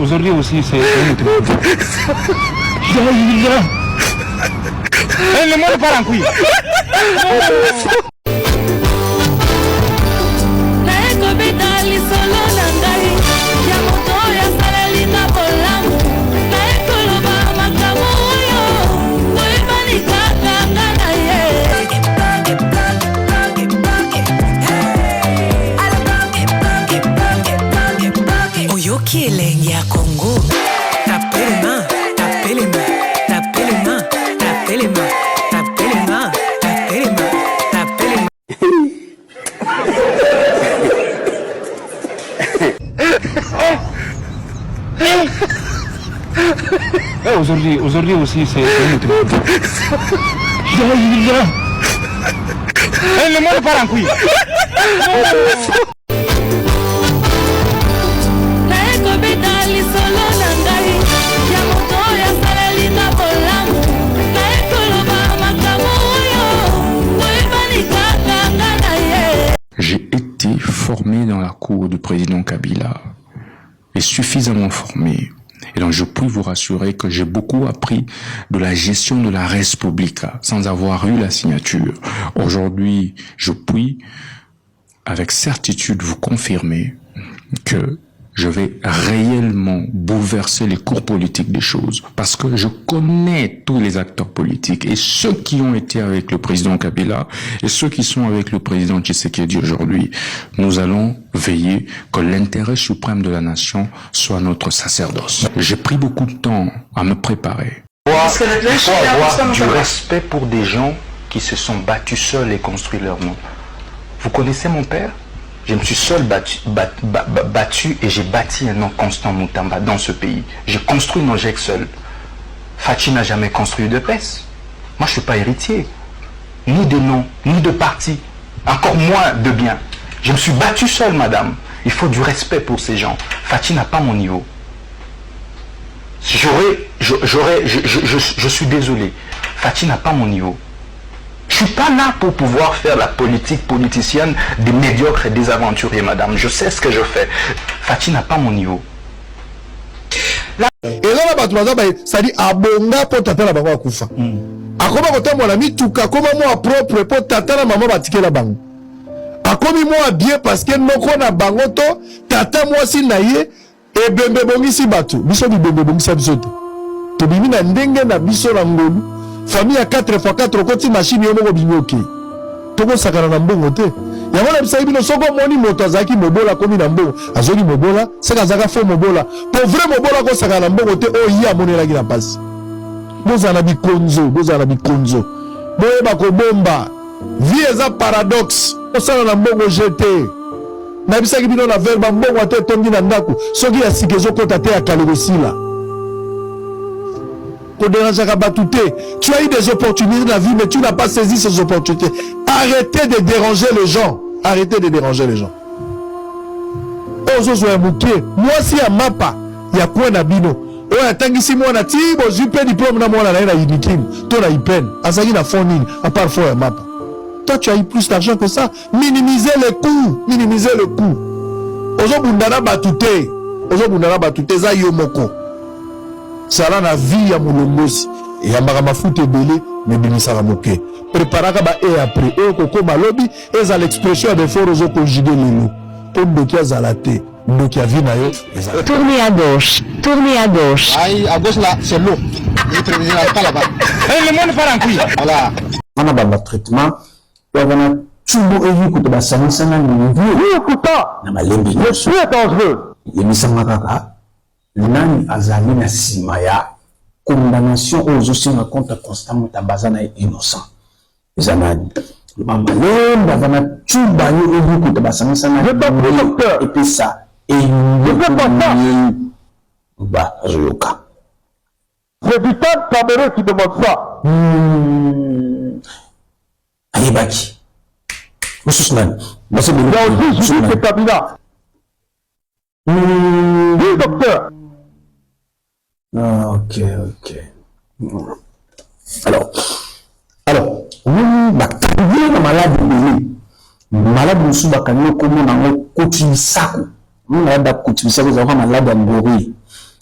Aujourd'hui aussi, c'est un autre. Le monde part en couille. Killing ya Congo. Tapez les mains, tapez les mains, tapez les mains, tapez les mains, tapez les mains, tapez les mains, tapez les mains. Aujourd'hui aussi, c'est un autre. Le monde part en couille. J'ai été formé dans la cour du président Kabila et suffisamment formé. Et donc je puis vous rassurer que j'ai beaucoup appris de la gestion de la Res Publica sans avoir eu la signature. Aujourd'hui, je puis avec certitude vous confirmer que je vais réellement bouleverser les cours politiques des choses parce que je connais tous les acteurs politiques et ceux qui ont été avec le président Kabila et ceux qui sont avec le président Tshisekedi aujourd'hui. Nous allons veiller que l'intérêt suprême de la nation soit notre sacerdoce. J'ai pris beaucoup de temps à me préparer. Il faut avoir du respect pour des gens qui se sont battus seuls et construit leur nom. Vous connaissez mon père ? Je me suis seul battu et j'ai bâti un nom constant Moutamba dans ce pays. J'ai construit Nojek seul. Fachi n'a jamais construit de PES. Moi, je ne suis pas héritier. Ni de nom, ni de parti. Encore moins de bien. Je me suis battu seul, madame. Il faut du respect pour ces gens. Fachi n'a pas mon niveau. Je suis désolé. Fachi n'a pas mon niveau. Je ne suis pas là pour pouvoir faire la politique politicienne des médiocres et des aventuriers, madame. Je sais ce que je fais. Fachi n'a pas mon niveau. Et là, ça dit abonga pour tata la bango akufa. Akoma kote mon ami tuka koma moi propre pour tata la maman batike la bango. Akomi moi bien parce que noko na bango to tata moi si naie et bembe bongi si batu. Biso bi bembe bongi sa biso te. To bimi na ndenge na biso na ngolu. Famille à 4x4 côté machine yo moko binyoke. Toko sakana na mbongo te. Yango na bisayi bino soko moni moto azaki mobola komi na mbongo. Azoli mobola, seka zaka fo mobola. Pour vrai mobola ko sakana na mbongo te o ya monela ki na pasi. Bozana bikonzo, bozana bikonzo. Boyeba ko bomba. Vie eza paradoxe. Osala na mbongo jeté. Na bisayi bino na verba mbongo ate tondi na ndako. Soki ya sikezo kota te ya kalogosila. Tu as eu des opportunités dans la vie, mais tu n'as pas saisi ces opportunités. Arrêtez de déranger les gens. Arrêtez de déranger les gens. Moi, si à Mapa, il y a quoi Nabino? Oh, attends, ici, moi, na tibo, j'ai diplôme, na moi, na unikim. Toi, na ipen. Asagi na fonding, à part fois à Mapa. Toi, tu as eu plus d'argent que ça. Minimisez les coûts. Minimisez le coût. Ozo bundana batute. Ozo bundana batute, za yomoko. Sala na vie ya mulongosi et ya mbaka mafuta ebele mais bimisaka moke préparaka ba et après et koko malobi eza l'expression de fort ozo conjuguer lelo pour ndoki azala te ndoki ya vie na yo tournez à gauche aïe à gauche là c'est l'eau le président pas là-bas Le monde part en couille. voilà on a ba traitement on a chumbo evi kuto ba sana sana ni vieux kuta na malembi je suis dangereux yemisanga kaka nani azali na sima ya condamnation aux osinga contre constamment tabazana innocent zanani mamalenda vana chuba yo ebuku tabasanga na et puis ça et ba azoyoka président Cameroun qui demande ça ayebaki osusman basi il y a aussi Judith Kabila oui docteur. Ok. Alors, bakangile na malade belé malade mosusu bakangile komona yango koti misako malade akoti misako ezalaka malade ya ngori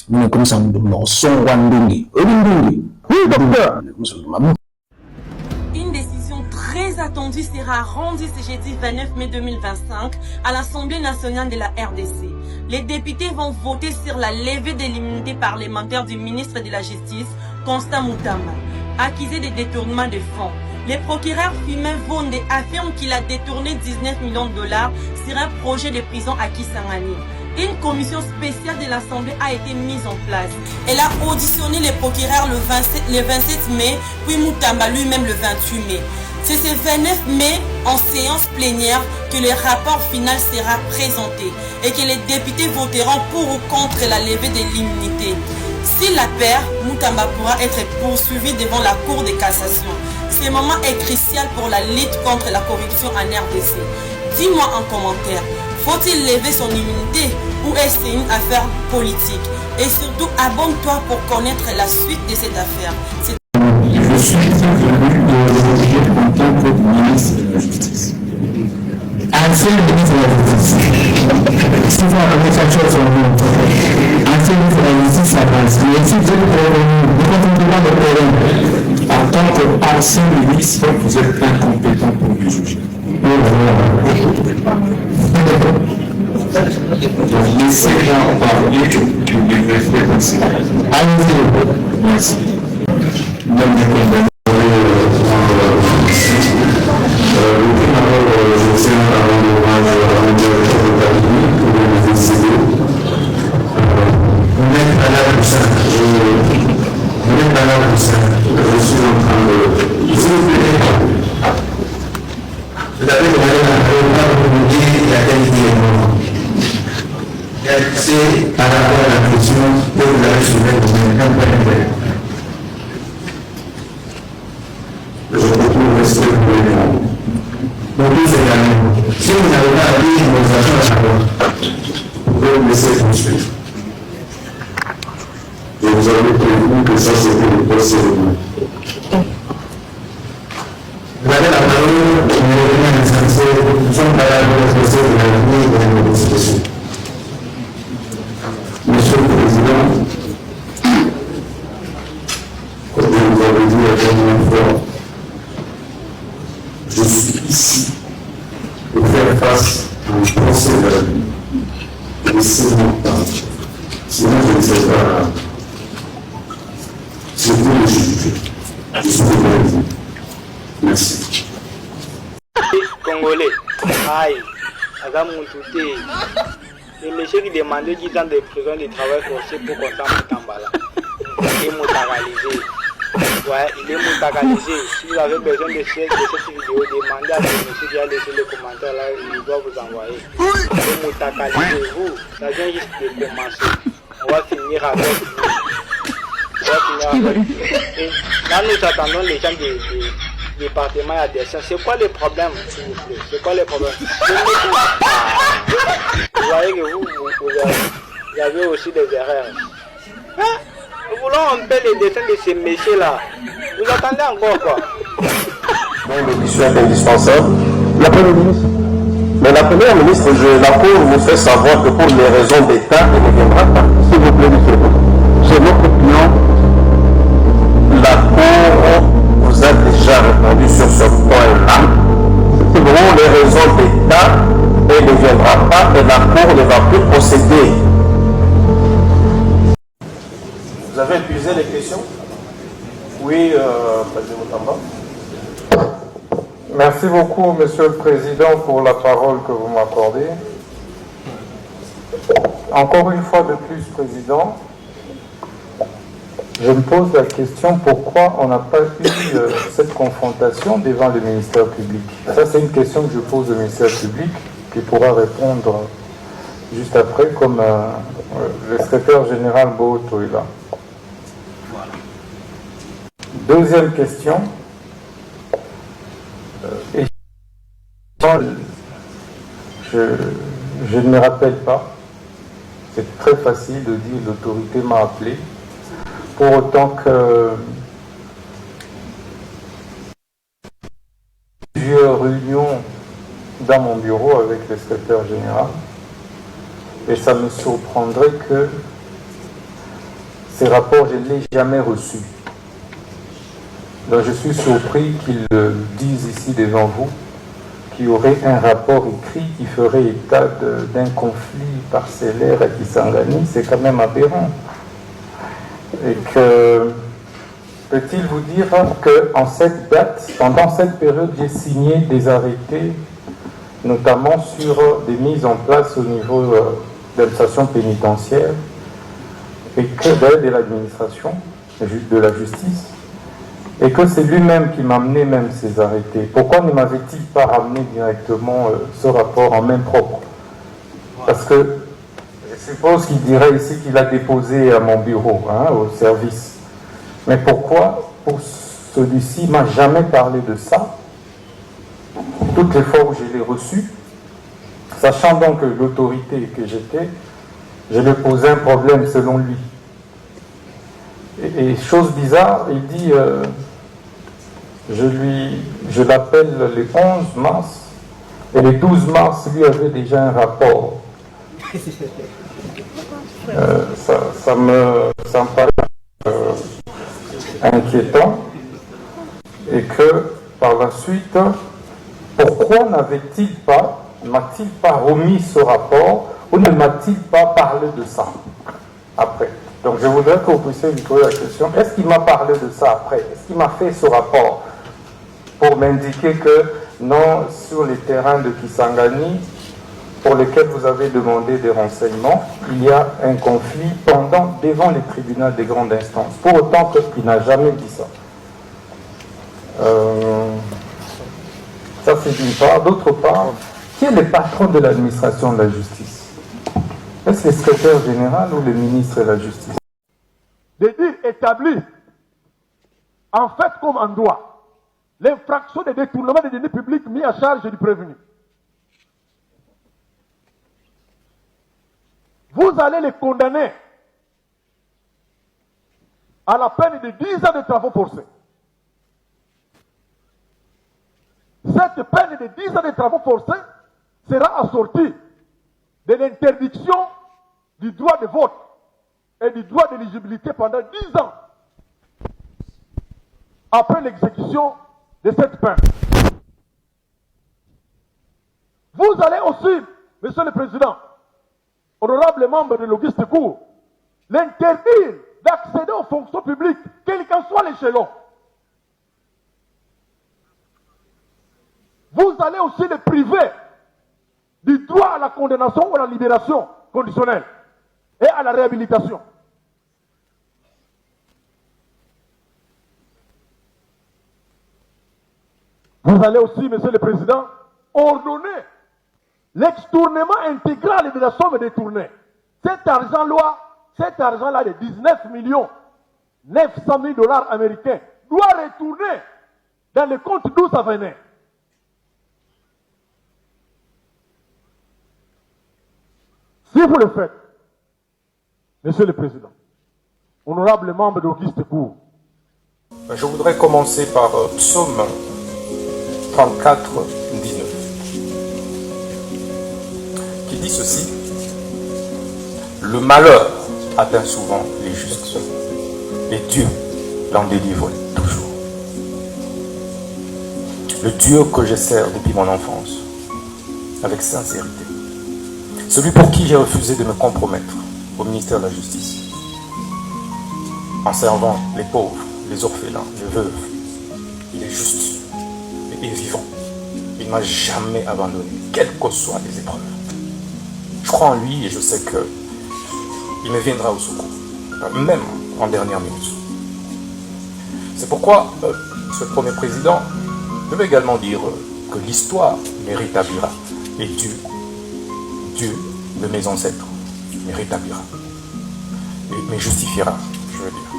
mine komisa modomba kosongwa ndenge oyebi ndenge oui docteur. Une décision très attendue sera rendue ce jeudi 29 mai 2025 à l'Assemblée nationale de la RDC. Les députés vont voter sur la levée de l'immunité parlementaire du ministre de la Justice, Constant Mutamba, accusé de détournement de fonds. Le procureur Firmin Vonde affirme qu'il a détourné 19 millions de dollars sur un projet de prison à Kisangani. Une commission spéciale de l'Assemblée a été mise en place. Elle a auditionné le procureur le 27 mai, puis Mutamba lui-même le 28 mai. C'est ce 29 mai, en séance plénière, que le rapport final sera présenté et que les députés voteront pour ou contre la levée de l'immunité. S'il la perd, Mutamba pourra être poursuivi devant la Cour de cassation. Ce moment est crucial pour la lutte contre la corruption en RDC. Dis-moi en commentaire, faut-il lever son immunité ou est-ce une affaire politique? Et surtout, abonne-toi pour connaître la suite de cette affaire. Je suis venu de en tant que ministre de la Justice. Ancien ministre de la Justice. Souvent, les chercheurs sont venus. Ancien ministre de la Justice, ça passe. Mais si vous êtes ne confondez pas le problème. En tant qu'ancien ministre, vous êtes incompétent pour me juger. Donc, laissez-moi parler que je vais faire ainsi. Allez-y. Merci. C'est par rapport à la question que vous avez soulevée dans la campagne. Je retrouve le respect pour les gens. Donc, tous également, si vous n'avez pas appris une conversation à chaque fois, vous pouvez me laisser poursuivre. Et vous avez prévu que ça c'était le procédure. Vous avez la parole, nous sommes pas là pour exposer de l'avenir de la négociation. Monsieur le Président, comme vous avez dit la dernière fois, je suis ici pour faire face à un procès de la vie. Et c'est mon temps. Sinon, je ne sais pas ce que je juger. Je suis désolé. Merci. Congolais, aïe, Adam Moutouté. Le monsieur qui demandait 10 ans de prison de travail forcé pour Constant Mutamba. Il est moutagalisé. Ouais, il est moutagalisé. Si vous avez besoin de cette vidéo, demandez à ce monsieur qui a laissé le commentaire là, il doit vous envoyer. Il est moutagalisé. Vous, ça vient juste de commencer. On va finir avec vous. Et là, nous attendons les gens du département à dessin. C'est quoi le problème, s'il vous plaît? C'est quoi le problème? Vous voyez que vous avez aussi des erreurs. Hein? Nous voulons un peu les dessins de ces messieurs-là. Vous attendez encore quoi? Donc, l'audition est indispensable. La Première ministre. Mais la Première ministre, la Cour vous fait savoir que pour les raisons d'État, elle ne viendra pas. S'il vous plaît, monsieur. C'est notre opinion. La Cour vous a déjà répondu sur ce point-là. Pour les raisons d'État, elle ne viendra pas et la Cour ne va plus procéder. Vous avez épuisé les questions? Oui, Président Mutamba. Merci beaucoup, Monsieur le Président, pour la parole que vous m'accordez. Encore une fois de plus, Président, je me pose la question pourquoi on n'a pas eu cette confrontation devant le ministère public. Ça, c'est une question que je pose au ministère public qui pourra répondre juste après, comme le secrétaire général Boto est là. Deuxième question. Je ne me rappelle pas. C'est très facile de dire l'autorité m'a appelé. Pour autant que plusieurs réunions dans mon bureau avec le secrétaire général et ça me surprendrait que ces rapports, je ne les ai jamais reçus. Donc je suis surpris qu'ils disent ici devant vous qu'il y aurait un rapport écrit qui ferait état d'un conflit parcellaire à Kisangani. C'est quand même aberrant. Et que peut-il vous dire qu'en cette date, pendant cette période, j'ai signé des arrêtés, notamment sur des mises en place au niveau de l'administration pénitentiaire et que de l'administration, de la justice, et que c'est lui-même qui m'a amené même ces arrêtés. Pourquoi ne m'avait-il pas ramené directement ce rapport en main propre? Parce que je suppose qu'il dirait ici qu'il a déposé à mon bureau, au service. Mais pourquoi, pour celui-ci, il ne m'a jamais parlé de ça? Toutes les fois où je l'ai reçu, sachant donc que l'autorité que j'étais, je lui posais un problème selon lui. Et chose bizarre, il dit, je l'appelle le 11 mars, et le 12 mars, lui avait déjà un rapport. Ça me paraît inquiétant, et que par la suite, pourquoi m'a-t-il pas remis ce rapport, ou ne m'a-t-il pas parlé de ça après? Donc je voudrais que vous puissiez lui poser la question, est-ce qu'il m'a parlé de ça après? Est-ce qu'il m'a fait ce rapport pour m'indiquer que non, sur les terrains de Kisangani, pour lesquels vous avez demandé des renseignements, il y a un conflit devant les tribunaux des grandes instances, pour autant qu'il n'a jamais dit ça. Ça c'est d'une part. D'autre part, qui est le patron de l'administration de la justice? Est-ce le secrétaire général ou le ministre de la Justice? De dire établi, en fait comme en droit, l'infraction de détournement des deniers publics mis à charge du prévenu. Vous allez les condamner à la peine de 10 ans de travaux forcés. Cette peine de 10 ans de travaux forcés sera assortie de l'interdiction du droit de vote et du droit d'éligibilité pendant 10 ans après l'exécution de cette peine. Vous allez aussi, Monsieur le Président, honorable membre de l'Auguste Cour, l'interdire d'accéder aux fonctions publiques, quel qu'en soit l'échelon. Vous allez aussi le priver du droit à la condamnation ou à la libération conditionnelle et à la réhabilitation. Vous allez aussi, Monsieur le Président, ordonner l'extournement intégral de la somme détournée. Cet argent-là de 19 millions 900 000 $ américains doit retourner dans le compte d'où ça venait. Si vous le faites, Monsieur le Président, honorable membre d'Auguste Cour, je voudrais commencer par Psaume 34, 19, qui dit ceci: le malheur atteint souvent les justes, et Dieu l'en délivre toujours. Le Dieu que je sers depuis mon enfance, avec sincérité, celui pour qui j'ai refusé de me compromettre au ministère de la Justice, en servant les pauvres, les orphelins, les veuves, il est juste et vivant. Il ne m'a jamais abandonné, quelles que soient les épreuves. Je crois en lui et je sais qu'il me viendra au secours, même en dernière minute. C'est pourquoi ce premier président devait également dire que l'histoire me rétablira et Dieu de mes ancêtres me rétablira et me justifiera, je veux dire.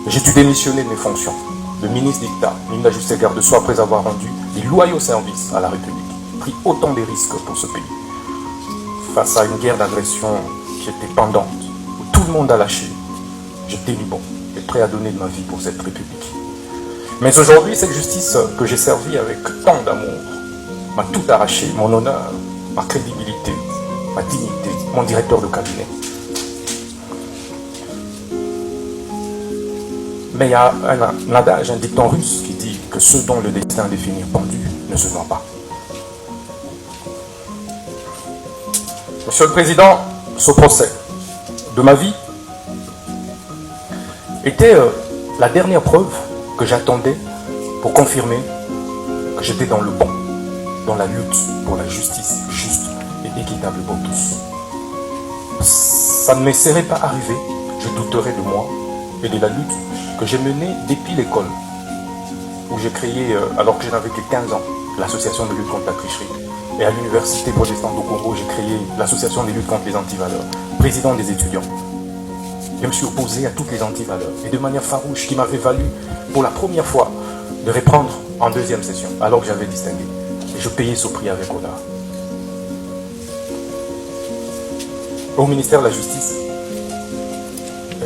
J'ai dû démissionner de mes fonctions de ministre d'État, ministre de la Justice et Garde-Sceaux après avoir rendu des loyaux services à la République, pris autant de risques pour ce pays. Face à une guerre d'agression qui était pendante, où tout le monde a lâché, j'ai tenu bon et prêt à donner de ma vie pour cette République. Mais aujourd'hui, cette justice que j'ai servie avec tant d'amour m'a tout arraché, mon honneur, ma crédibilité, ma dignité, mon directeur de cabinet. Mais il y a un adage, un dicton russe qui dit que ceux dont le destin est défini pendu ne se voient pas. Monsieur le Président, ce procès de ma vie était la dernière preuve que j'attendais pour confirmer que j'étais dans le bon, dans la lutte pour la justice juste et équitable pour tous. Ça ne me serait pas arrivé, je douterais de moi et de la lutte que j'ai menée depuis l'école, où j'ai créé, alors que je n'avais que 15 ans, l'association de lutte contre la tricherie. Et à l'université protestante au Congo, j'ai créé l'association de lutte contre les antivaleurs, président des étudiants. Je me suis opposé à toutes les antivaleurs, et de manière farouche, qui m'avait valu, pour la première fois, de reprendre en deuxième session, alors que j'avais distingué. Et je payais ce prix avec honneur. Au ministère de la Justice,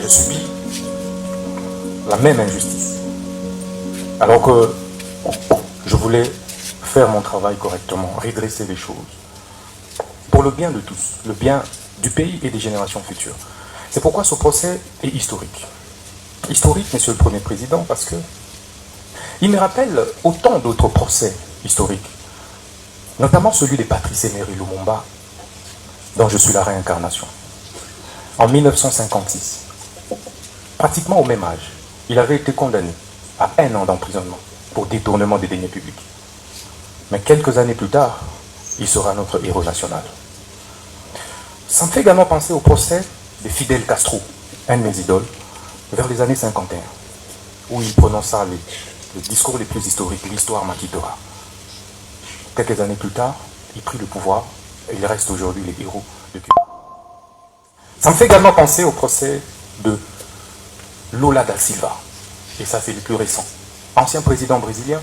je subis la même injustice. Alors que je voulais faire mon travail correctement, redresser les choses, pour le bien de tous, le bien du pays et des générations futures. C'est pourquoi ce procès est historique. Historique, Monsieur le Premier Président, parce que il me rappelle autant d'autres procès historiques, notamment celui de Patrice Emery Lumumba, dont je suis la réincarnation. En 1956, pratiquement au même âge, il avait été condamné à 1 an d'emprisonnement pour détournement des deniers publics. Mais quelques années plus tard, il sera notre héros national. Ça me fait également penser au procès de Fidel Castro, un de mes idoles, vers les années 51, où il prononça le discours les plus historiques, l'histoire m'acquittera. Quelques années plus tard, il prit le pouvoir et il reste aujourd'hui les héros de Cuba. Ça me fait également penser au procès de Lula da Silva, et ça c'est le plus récent. Ancien président brésilien,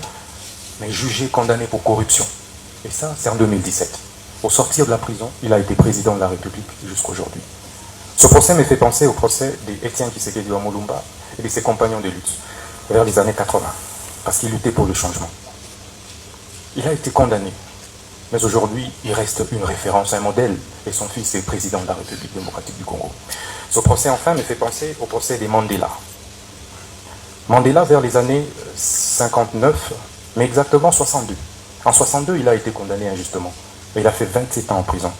mais jugé, condamné pour corruption. Et ça, c'est en 2017. Au sortir de la prison, il a été président de la République jusqu'aujourd'hui. Ce procès me fait penser au procès d'Étienne Tshisekedi Lumumba et de ses compagnons de lutte vers les années 80, parce qu'il luttait pour le changement. Il a été condamné, mais aujourd'hui, il reste une référence, un modèle, et son fils est président de la République démocratique du Congo. Ce procès, enfin, me fait penser au procès des Mandela. Mandela, vers les années 59, mais exactement 62. En 62, il a été condamné injustement. Il a fait 27 ans en prison.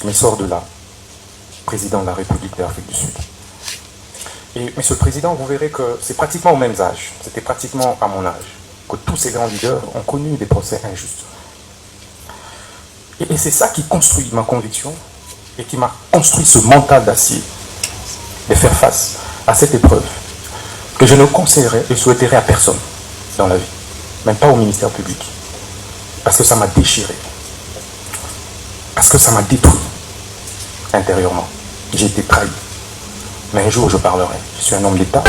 Mais il sort de là, président de la République d'Afrique du Sud. Et Monsieur le Président, vous verrez que c'est pratiquement au même âge, c'était pratiquement à mon âge, que tous ces grands leaders ont connu des procès injustes. Et c'est ça qui construit ma conviction et qui m'a construit ce mental d'acier de faire face à cette épreuve que je ne conseillerais et souhaiterais à personne dans la vie, même pas au ministère public, parce que ça m'a déchiré, parce que ça m'a détruit intérieurement. J'ai été trahi, mais un jour je parlerai. Je suis un homme d'État.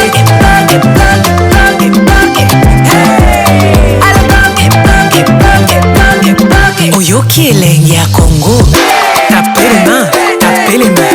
Oyoki elengi ya Congo, tapez les mains,